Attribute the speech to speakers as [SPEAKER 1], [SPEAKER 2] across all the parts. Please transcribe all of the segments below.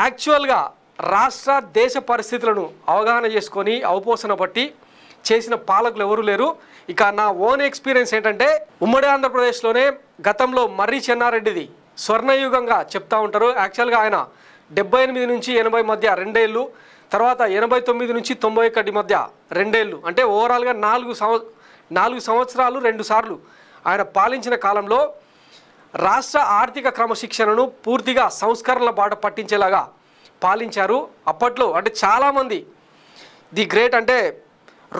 [SPEAKER 1] యాక్చువల్గా రాష్ట్ర దేశ పరిస్థితులను అవగాహన చేసుకొని అవపోసన బట్టి చేసిన పాలకులు ఎవరు లేరు. ఇక నా ఓన్ ఎక్స్పీరియన్స్ ఏంటంటే ఉమ్మడి ఆంధ్రప్రదేశ్లోనే గతంలో మర్రి చెన్నారెడ్డిది స్వర్ణయుగంగా చెప్తా ఉంటారు. యాక్చువల్గా ఆయన 78 నుంచి 80 మధ్య 2 ఏళ్ళు, తర్వాత 89 నుంచి 91 మధ్య 2 ఏళ్ళు, అంటే ఓవరాల్గా 4 సంవత్సరాలు 2 సార్లు ఆయన పాలించిన కాలంలో రాష్ట్ర ఆర్థిక క్రమశిక్షణను పూర్తిగా సంస్కరణల బాట పట్టించేలాగా పాలించారు. అప్పట్లో అంటే చాలామంది ది గ్రేట్ అంటే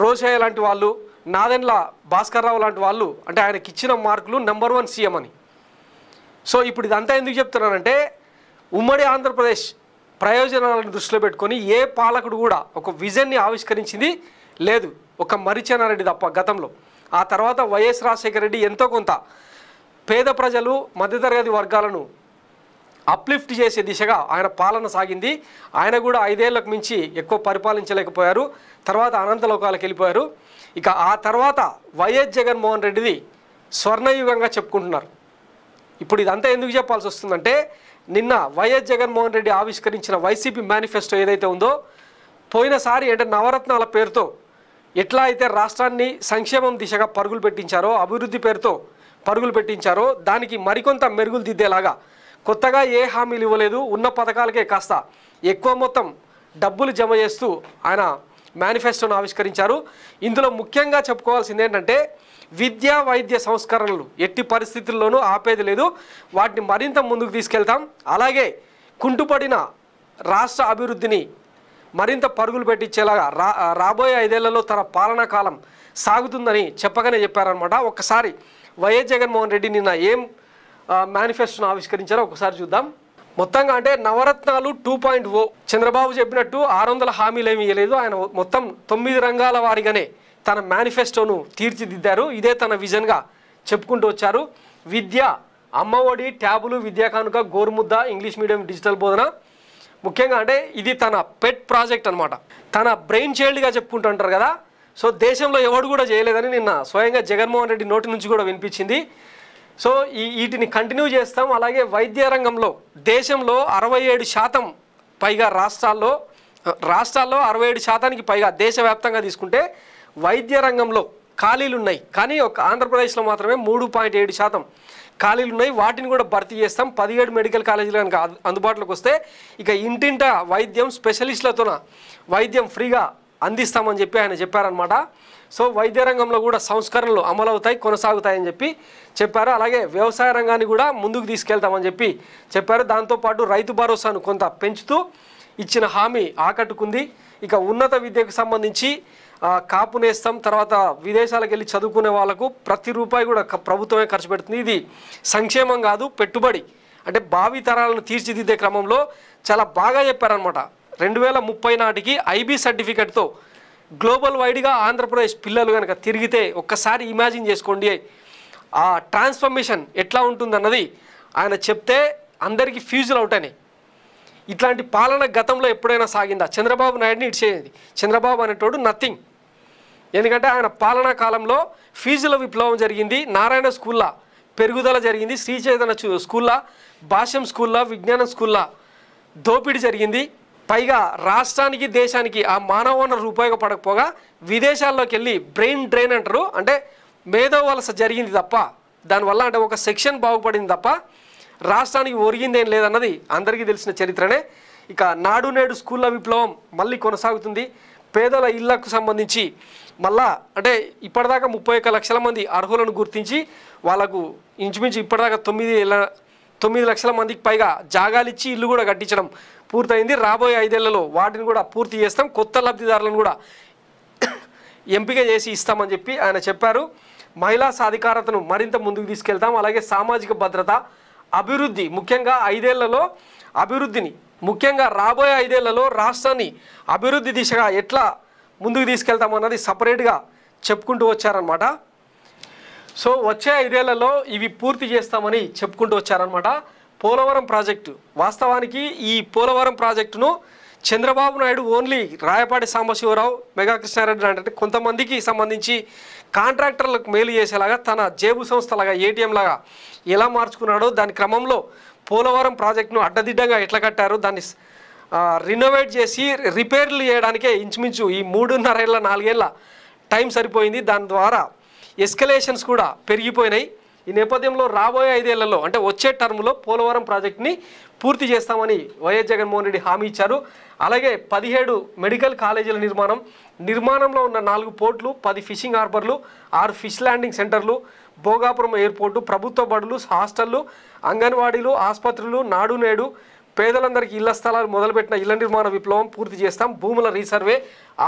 [SPEAKER 1] రోషయ్య లాంటి వాళ్ళు, నాదెండ్ల భాస్కర్ రావు లాంటి వాళ్ళు అంటే ఆయనకి ఇచ్చిన మార్కులు నెంబర్ 1 సీఎం అని. సో ఇప్పుడు ఇదంతా ఎందుకు చెప్తున్నానంటే ఉమ్మడి ఆంధ్రప్రదేశ్ ప్రయోజనాలను దృష్టిలో పెట్టుకొని ఏ పాలకుడు కూడా ఒక విజన్ని ఆవిష్కరించింది లేదు, ఒక మర్రి చెన్నారెడ్డి తప్ప గతంలో. ఆ తర్వాత వైఎస్ రాజశేఖర రెడ్డి ఎంతో కొంత పేద ప్రజలు మధ్యతరగతి వర్గాలను అప్లిఫ్ట్ చేసే దిశగా ఆయన పాలన సాగింది. ఆయన కూడా 5 ఏళ్లకు మించి ఎక్కువ పరిపాలించలేకపోయారు, తర్వాత అనంతలోకాలకు వెళ్ళిపోయారు. ఇక ఆ తర్వాత వైఎస్ జగన్మోహన్ రెడ్డిది స్వర్ణయుగంగా చెప్పుకుంటున్నారు. ఇప్పుడు ఇదంతా ఎందుకు చెప్పాల్సి వస్తుందంటే నిన్న వైఎస్ జగన్మోహన్ రెడ్డి ఆవిష్కరించిన వైసీపీ మేనిఫెస్టో ఏదైతే ఉందో పోయినసారి అంటే నవరత్నాల పేరుతో ఎట్లా అయితే రాష్ట్రాన్ని సంక్షేమం దిశగా పరుగులు పెట్టించారో, అభివృద్ధి పేరుతో పరుగులు పెట్టించారో దానికి మరికొంత మెరుగులు దిద్దేలాగా కొత్తగా ఏ హామీలు ఇవ్వలేదు, ఉన్న పథకాలకే కాస్త ఎక్కువ మొత్తం డబ్బులు జమ చేస్తూ ఆయన మేనిఫెస్టోను ఆవిష్కరించారు. ఇందులో ముఖ్యంగా చెప్పుకోవాల్సింది ఏంటంటే విద్యా వైద్య సంస్కరణలు ఎట్టి పరిస్థితుల్లోనూ ఆపేది లేదు, వాటిని మరింత ముందుకు తీసుకెళ్తాం. అలాగే కుంటుపడిన రాష్ట్ర అభివృద్ధిని మరింత పరుగులు పెట్టించేలాగా రాబోయే 5 ఏళ్లలో తన పాలనా కాలం సాగుతుందని చెప్పగానే చెప్పారనమాట. ఒక్కసారి వైఎస్ జగన్మోహన్ రెడ్డి నిన్న ఏం మేనిఫెస్టోను ఆవిష్కరించారో ఒకసారి చూద్దాం. మొత్తంగా అంటే నవరత్నాలు 2.0 చంద్రబాబు చెప్పినట్టు 600 హామీలు ఏమీ ఇవ్వలేదు. ఆయన మొత్తం 9 రంగాల వారిగానే తన మేనిఫెస్టోను తీర్చిదిద్దారు. ఇదే తన విజన్గా చెప్పుకుంటూ వచ్చారు. విద్య, అమ్మఒడి, ట్యాబులు, విద్యా కానుక, గోరుముద్ద, ఇంగ్లీష్ మీడియం, డిజిటల్ బోధన, ముఖ్యంగా అంటే ఇది తన పెట్ ప్రాజెక్ట్ అనమాట. తన బ్రెయిన్ చైల్డ్గా చెప్పుకుంటుంటారు కదా. సో దేశంలో ఎవడు కూడా చేయలేదని నిన్న స్వయంగా జగన్మోహన్ రెడ్డి నోటి నుంచి కూడా వినిపించింది. సో వీటిని కంటిన్యూ చేస్తాం. అలాగే వైద్య రంగంలో దేశంలో 67% పైగా రాష్ట్రాల్లో 67% పైగా దేశవ్యాప్తంగా తీసుకుంటే వైద్య రంగంలో ఖాళీలు ఉన్నాయి. కానీ ఒక ఆంధ్రప్రదేశ్లో మాత్రమే 3.7% ఖాళీలు ఉన్నాయి. వాటిని కూడా భర్తీ చేస్తాం. 17 మెడికల్ కాలేజీలు కనుక అందుబాటులోకి వస్తే ఇక ఇంటింట వైద్యం, స్పెషలిస్టులతోన వైద్యం ఫ్రీగా అందిస్తామని చెప్పి ఆయన చెప్పారనమాట. సో వైద్య రంగంలో కూడా సంస్కరణలు అమలవుతాయి, కొనసాగుతాయని చెప్పి చెప్పారు. అలాగే వ్యవసాయ రంగాన్ని కూడా ముందుకు తీసుకెళ్తామని చెప్పి చెప్పారు. దాంతోపాటు రైతు భరోసాను కొంత పెంచుతూ ఇచ్చిన హామీ ఆకట్టుకుంది. ఇక ఉన్నత విద్యకు సంబంధించి కాపు నేస్తాం, తర్వాత విదేశాలకు వెళ్ళి చదువుకునే వాళ్ళకు ప్రతి రూపాయి కూడా ప్రభుత్వమే ఖర్చు పెడుతుంది. ఇది సంక్షేమం కాదు, పెట్టుబడి. అంటే భావి తరాలను తీర్చిదిద్దే క్రమంలో చాలా బాగా చెప్పారనమాట. 2030 నాటికి ఐబీ సర్టిఫికెట్తో గ్లోబల్ వైడ్గా ఆంధ్రప్రదేశ్ పిల్లలు కనుక తిరిగితే ఒక్కసారి ఇమాజిన్ చేసుకోండి ఆ ట్రాన్స్ఫర్మేషన్ ఎట్లా ఉంటుందన్నది ఆయన చెప్తే అందరికీ ఫ్యూజులు అవుట్ అయినాయి. ఇట్లాంటి పాలన గతంలో ఎప్పుడైనా సాగిందా? చంద్రబాబు నాయుడిని ఇచ్చేది. చంద్రబాబు అనేటోడు నథింగ్. ఎందుకంటే ఆయన పాలనా కాలంలో ఫీజుల విప్లవం జరిగింది, నారాయణ స్కూల్లో పెరుగుదల జరిగింది, శ్రీ చైతన్య స్కూల్లో, భాష్యం స్కూల్లో, విజ్ఞానం స్కూల్లో దోపిడీ జరిగింది. పైగా రాష్ట్రానికి దేశానికి ఆ మానవ వనరులు ఉపయోగపడకపోగా విదేశాల్లోకి వెళ్ళి బ్రెయిన్ డ్రైన్ అంటారు, అంటే మేధో వలస జరిగింది తప్ప దానివల్ల అంటే ఒక సెక్షన్ బాగుపడింది తప్ప రాష్ట్రానికి ఒరిగిందేం లేదన్నది అందరికీ తెలిసిన చరిత్రనే. ఇక నాడు నేడు స్కూళ్ళ విప్లవం మళ్ళీ కొనసాగుతుంది. పేదల ఇళ్లకు సంబంధించి మళ్ళా అంటే ఇప్పటిదాకా 31 లక్షల మంది అర్హులను గుర్తించి వాళ్ళకు ఇంచుమించు ఇప్పటిదాకా 9 లక్షల మందికి పైగా జాగాలు ఇచ్చి ఇల్లు కూడా కట్టించడం పూర్తయింది. రాబోయే 5 ఏళ్లలో వాటిని కూడా పూర్తి చేస్తాం, కొత్త లబ్ధిదారులను కూడా ఎంపిక చేసి ఇస్తామని చెప్పి ఆయన చెప్పారు. మహిళా సాధికారతను మరింత ముందుకు తీసుకెళ్తాం. అలాగే సామాజిక భద్రత, అభివృద్ధి, ముఖ్యంగా 5 ఏళ్లలో అభివృద్ధిని, ముఖ్యంగా రాబోయే 5 ఏళ్లలో రాష్ట్రాన్ని అభివృద్ధి దిశగా ఎట్లా ముందుకు తీసుకెళ్తామన్నది సపరేట్గా చెప్పుకుంటూ వచ్చారనమాట. సో వచ్చే 5 ఏళ్లలో ఇవి పూర్తి చేస్తామని చెప్పుకుంటూ వచ్చారనమాట. పోలవరం ప్రాజెక్టు, వాస్తవానికి ఈ పోలవరం ప్రాజెక్టును చంద్రబాబు నాయుడు ఓన్లీ రాయపాటి సాంబశివరావు, మెగా కృష్ణారెడ్డి అంటే కొంతమందికి సంబంధించి కాంట్రాక్టర్లకు మేలు చేసేలాగా తన జేబు సంస్థలాగా ఏటీఎం లాగా ఎలా మార్చుకున్నాడో దాని క్రమంలో పోలవరం ప్రాజెక్టును అడ్డదిడ్డంగా ఎట్లా కట్టారు, దాన్ని రినోవేట్ చేసి రిపేర్లు చేయడానికే ఇంచుమించు ఈ 3.5 ఏళ్ళ 4 ఏళ్ళ టైం సరిపోయింది. దాని ద్వారా ఎస్కలేషన్స్ కూడా పెరిగిపోయినాయి. ఈ నేపథ్యంలో రాబోయే 5 ఏళ్లలో అంటే వచ్చే టర్మ్లో పోలవరం ప్రాజెక్ట్ని పూర్తి చేస్తామని వైఎస్ జగన్మోహన్ రెడ్డి హామీ ఇచ్చారు. అలాగే 17 మెడికల్ కాలేజీల నిర్మాణంలో ఉన్న 4 పోర్ట్లు, 10 ఫిషింగ్ హార్బర్లు, 6 ఫిష్ ల్యాండింగ్ సెంటర్లు, భోగాపురం ఎయిర్పోర్టు, ప్రభుత్వ బడులు, హాస్టళ్లు, అంగన్వాడీలు, ఆసుపత్రులు, నాడు నేడు, పేదలందరికీ ఇళ్ల స్థలాలు మొదలుపెట్టిన ఇళ్ల నిర్మాణ విప్లవం పూర్తి చేస్తాం. భూముల resurvey,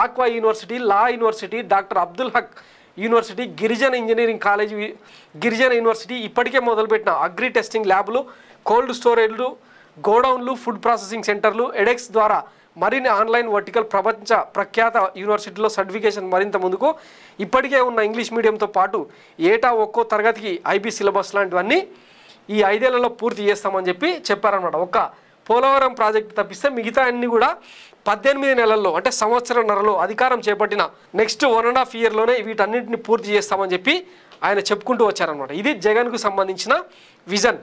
[SPEAKER 1] aqua university, law university, doctor Abdul Haq university, గిరిజన ఇంజనీరింగ్ కాలేజీ, గిరిజన యూనివర్సిటీ, ఇప్పటికే మొదలుపెట్టిన అగ్రి టెస్టింగ్ ల్యాబ్లు, కోల్డ్ స్టోరేజ్లు, గోడౌన్లు, ఫుడ్ ప్రాసెసింగ్ సెంటర్లు, ఎడెక్స్ ద్వారా మరిన్ని ఆన్లైన్ వర్టికల్ ప్రపంచ ప్రఖ్యాత యూనివర్సిటీలో సర్టిఫికేషన్ మరింత ముందుకు, ఇప్పటికే ఉన్న ఇంగ్లీష్ మీడియంతో పాటు ఏటా ఒక్కో తరగతికి ఐబీ సిలబస్ లాంటివన్నీ ఈ 5 ఏళ్లలో పూర్తి చేస్తామని చెప్పారనమాట. ఒక్క పోలవరం ప్రాజెక్టు తప్పిస్తే మిగతా అన్ని కూడా 18 నెలల్లో అంటే సంవత్సరంన్నరలో అధికారం చేపట్టిన నెక్స్ట్ 1.5 ఇయర్లోనే వీటన్నింటిని పూర్తి చేస్తామని చెప్పి ఆయన చెప్పుకుంటూ వచ్చారనమాట. ఇది జగన్కు సంబంధించిన విజన్.